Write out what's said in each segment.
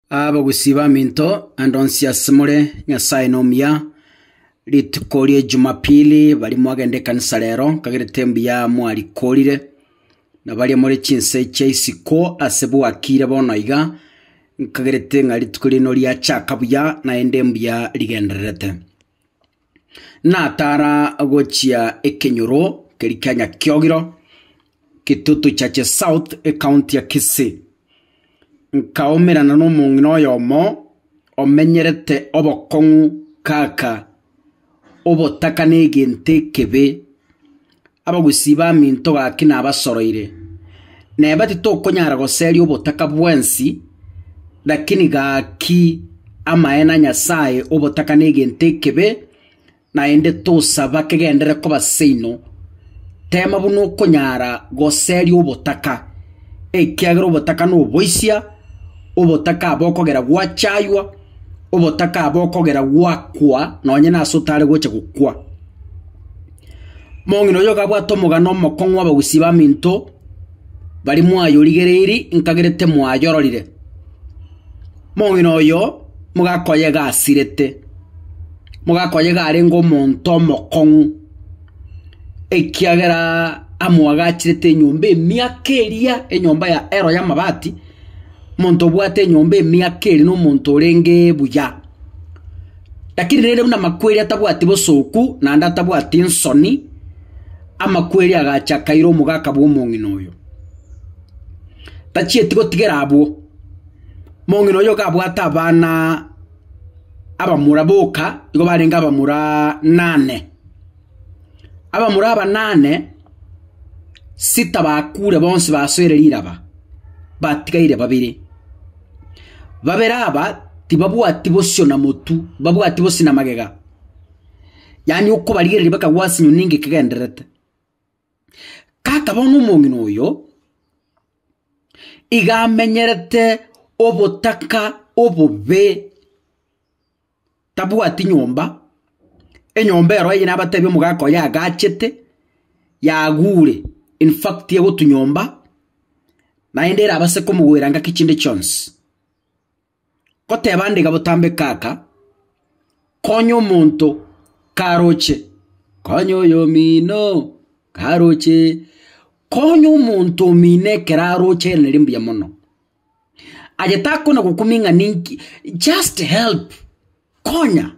Abagusiba minto andonsia simule nyasaye nomia litikolie Jumapili bali mwagende kanisa lero kagere tembi ya mwali kolire na bali muri chinse cheisiko asebu akire bonoiga kagere tenga litikoli no lya chakabuya na endembya ligenderete na tara gochia ekenyoro kelikanya kyogiro kitutu chache South County ya Kisii nkaomera na n'umungino yomo omenyerete obokongu kaka obotaka negente kebe abagusiba minto gakina abasoroire nebati tokonyara goseri obotaka bwensi lakini gaki amaena nyasaye obotaka negente kebe na ende tosaba kegendere ko baseino tema buno konyara goseri obotaka ekiagero obotaka no boisia obotaka abokogera gwachaywa obotaka abokogera gwakwa nonye nasotare goche gukwa mongino yoga bwatomoga no mokongwa bagusiba minto bali mwayo ligereri nkagerete mwayororire mongino yo mugakoye gasirete mugakoye garengo monto mokongu ekiagera amwagachirete nyombe miakeria enyomba ya ero ya mabati monto bwate nyombe miakeri no monto renge buya lakini rero na makweri atabwati bosoku na anda atabwati insoni amakweri agacha kairo mugaka bwo mongino yo tachie tigo tigera abo mongino yo gabwata abana abamuraboka igo barenga abamura 8 abamura 8 sita bakure bonse basoererira batigaire babiri baberaba tibabwati bosyo motu babwati bosina magega yani uko barigere baka wasinyu ninge kigenderete kaka bono mongino oyo igamenyerete obotaka obobe tabwati nyomba enyomba ero yina abatebyo mugako ya gachete yagure in fact yego tunyomba na endera abase ko mugweranga kichinde chons kote bande gabotambe kaka konyo muntu karoche konyo yo mino karoche konyo muntu mine keraroche nelimbya mono ajetako na kukuminga ninki just help konya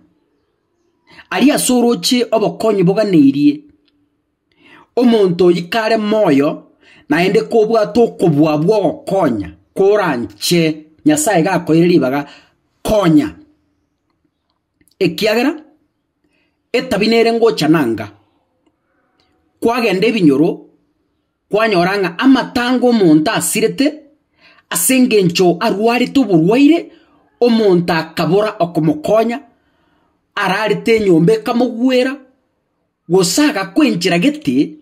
ali asoroche obokonyi boga neirie omuntu yikare moyo na ende kobwa tokobwa bwo konya koranche nyasaye gakoireri baga konya ekiagera etabinere ngocha nanga kwagende binyoro kwanyoranga amatango monta asirete asengencho arwari tuburwaire omonta kabora okomokonya ararite nyombe kamugwera gosaga kwenchira gete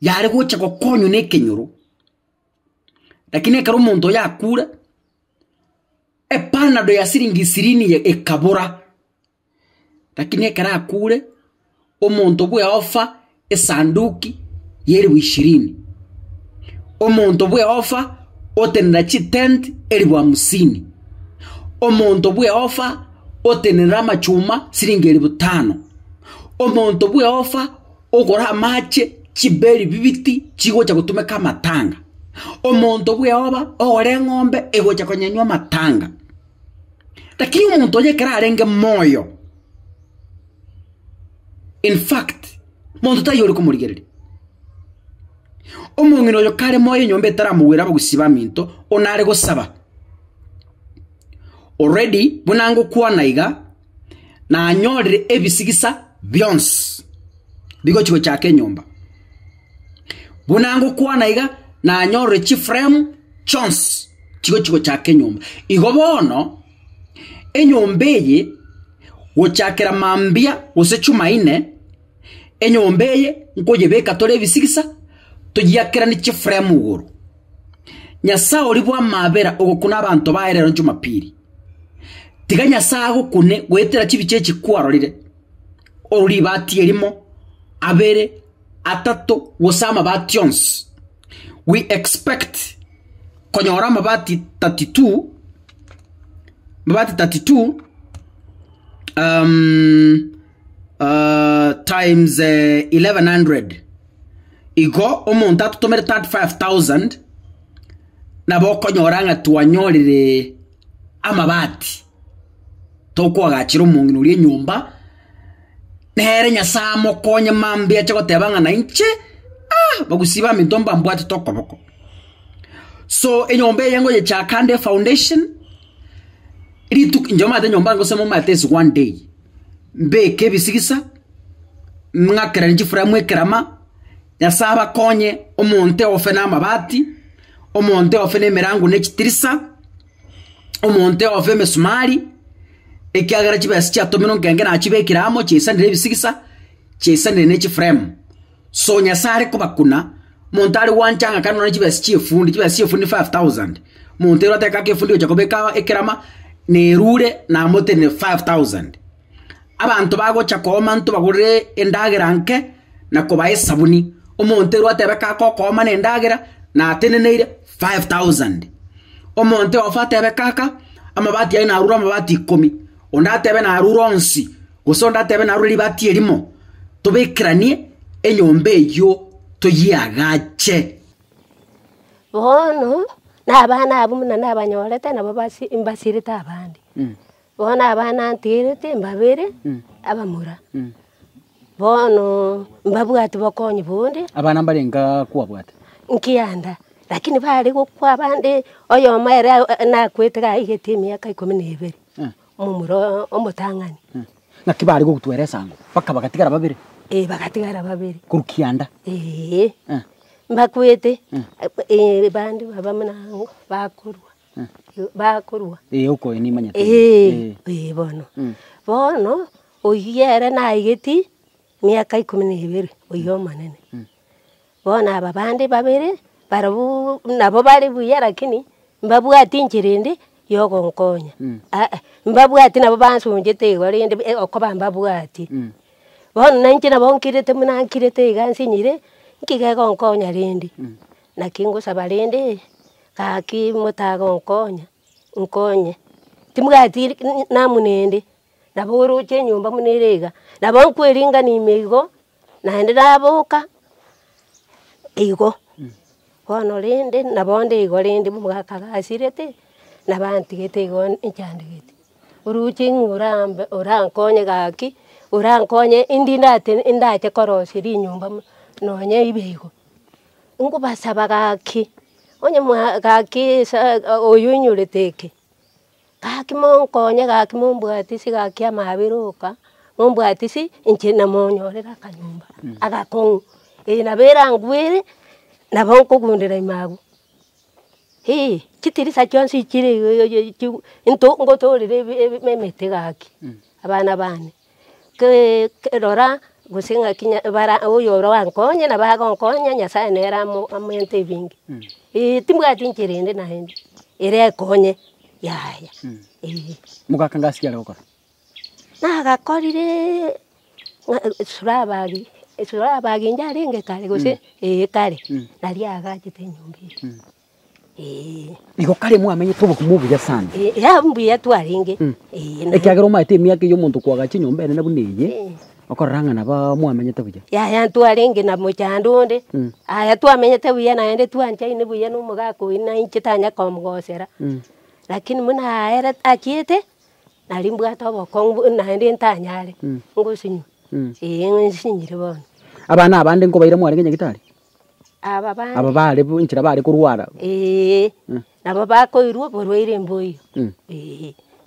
yare gocha gokonyo nekenyoro lakini karo muntu yakura epanado ya siringi 20 ekabora lakini kara akure omuntu bwe ofa esanduki yeri 20 omuntu bwe ofa otenera chitent eri 50 omuntu bwe ofa otenera machuma siringi 5 omuntu bwe ofa ogora mache chiberi bibiti chigocha kutumeka matanga omuntu bwe oba ore ngombe egocha konyenywa matanga lakini omuntu yekera arenge moyo in fact muntu tayori kumurigerere omongino yo kare moyo nyombe taramuwera bagusiba minto onare gosaba already bunango kwanaiga na anyorere ebisigisa byons bigo chiko chake nyomba bunango kwanaiga na anyorere chiframe chons chiko chake nyomba igobono enyombeye wochakera mambia osechuma 4 enyombeye nkojebeka tole bisigisa tugiyakera ni chiframe uguru nyasa olibwa mabera ogokuna abantu baerero Jumapili tiganya sago kune gwetera chibichechi kwarorire oruri bati elimo abere atato wosama bations we expect konyora mabati 32 mabati 32 times 1100 igo omuntu atutomere 35000 nabo konyoranga twanyorire amabati tokwagachira omuntu uri nyumba nere nyasamo konye mambia chako tebanga na inche bagusiba mitomba mbwati tokoboko. So enyombe yango ye Chakande Foundation iritu njoma ate nyomba ngo semo matesi one day mbe kebisigisa mwakera njifura mwekerama yasaba konye omonte ofe na mabati omonte ofe ne merangu ne chitirisa omonte ofe mesumari ekiagara chibasi chatomino ngenge na chibekiramo chisanire bisigisa chisanire ne chiframe. So nyasare ko bakuna montari wanchanga kanona chibasi chifundi 5000 montero ataka ke fundi jakobeka ekerama ne rure na mote ne 5000 abantu bago chakoma ntu bagure endagera nke na kobaye sabuni omontero atebeka ko koma ne endagera na ateneneire 5000 omonte ofate bekaka amabati ya narura amabati 10 onda tebe na ruronsi gusonda tebe na ruri bati erimo tobekranie enyombe yo toyagache bono nabana abumuna nabanyorete nabo basi imbasirita abandi bona abana ntirete mbabere abamura bono mbabwati bokonye bonde abana mbarenga kuwabwata nkiyanda lakini bali gukwa abandi oyo maere na kwetega igeti myaka 12 mumuro omutangani nakibali gukutweresa ngo paka bakatigara babere bakatigara babere kurukiyanda mbakwete bandi babamuna bakurwa uko ni manyate bono bono oyere na igeti myaka 12 oyo manene bona abandi babere barabu nabo bali buya lakini mbabwati njirinde yogo nkonya mbabwati nabo bansunjete gorinde okoba mbabwati bona nanjye nabo nkirete munankirete igansinyire nkigego nkonya rindi nakingo sabalinde kaki mutago nkonye timugati namunende nabo ruche nyumba munirega nabo nkweringa ni migo naende naboka igo bono rinde nabonde igo rinde mugakagasirete nabantigete igo inchandigete uruche ngurambe orankonye gaki orankonye indate korosiri nyumba nonye ibego ngubasaba gaki onye gaki oyunyureteke gaki monkonye gaki mombwati si gaki amabiruka mombwati si inche namonyorera kanyumba agakon nabera ngwire nabonko gundira imagu kitirisa cyonsi kire into ngotorire memete gaki abana bane ke rora gusinga kinya bara oyoro wankonye na baga nkonye nyasaye nera amente bingi timbwati nkirinde na hindi ire konye yaya mugakangasiya roko nagakorire surabagi njarenge kare gose kare nari agajite nyumbi igo kare mwamenye tubo kumubuya sana mbuya twaringe ekyagero maite myaka yo muntu kwagachi nyumba ene nabuneye okoranga naba mwamenye tabuya ya twaringe na muchandonde aya twamenyete buya naende twanja ine buya numugako ina inchitanya komgosera lakini muna era akiete nalimbwa tobo kongu naende ntanyare ngusinyu ngusinyire bona abana abande ngo bayire mwarenge nyagitari aba bale bunchira bale kurwara nabo bakoirwo borweire mboyo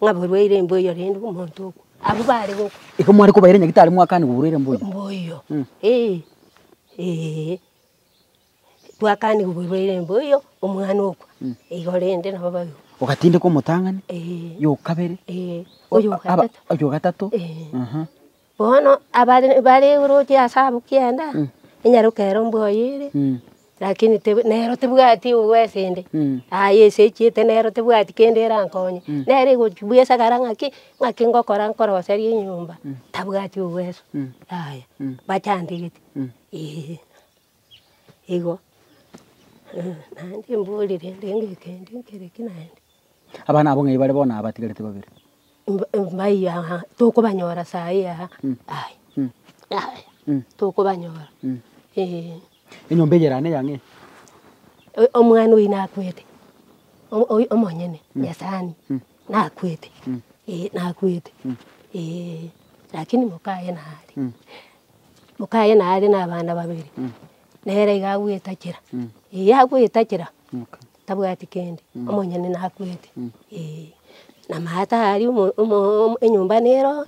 ngaborweire mboyo rende umuntu abo bale go iko mwari ko bayire nyagitari mwakani borweire mboyo twakani borweire mboyo umwana okwa igo rende nabo bayo ugatinde ko mutangane yo kabere oyo gatatu bono abari uroje asabu kianda inyarukero mboyire lakini nero tebwati uwesende yese chite nero tebwati kendera nkonye nere gubuyesa garanga ki ngakingokora nkoroseri nyumba tabwati uweso aya bachandigite igo nandi mbulire ndenge kendi nkere kinaende abana abo ngai bare bona abatigarete babiri mbaiya tukubanyora sai aha ai tukubanyora enyombe yerane yange omwana uyu nakwete omonyene nyasani nakwete nakwete lakini mukaye nari n'abana babiri nere igagwitakira yagwitakira tabwati kende omonyene nakwete na mata hari enyumba nero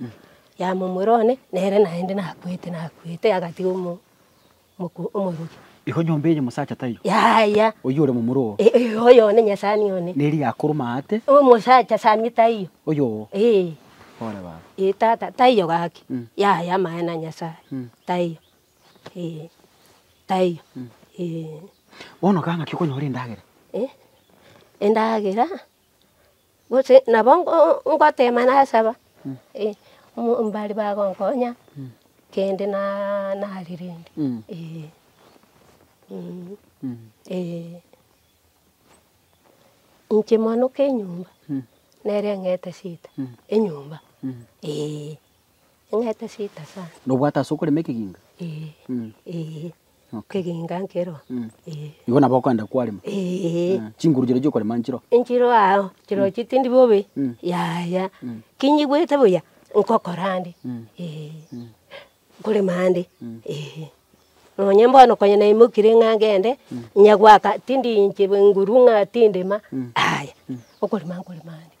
ya mumurone nere naende nakwete agati umuruki iho nyombe ye musacha tayo ya oyure mumuro oyo ne nyasani yone neri yakuruma ate musacha samita iyo oyo ora baba tata tayo gaki ya maana nyasa tayo tayo wono kanga kikonyora indagera endagera gose nabongo ngotema nasaba mbali bagonkonya kende na halirindi nkimano kenyumba nere ngete sita enyumba ngete sita sana no bwata sokore mekiginga keginga nkero ibona bakwanda kwalima chingurugero jyo kore manchiro enchiro aho chiro chitindi bobe ya kinyigwete boya nkokorandi kule mande nonyembono kwenye naimukire ngangende nyagwaka tindi nchibengurunga tindema aya okole mande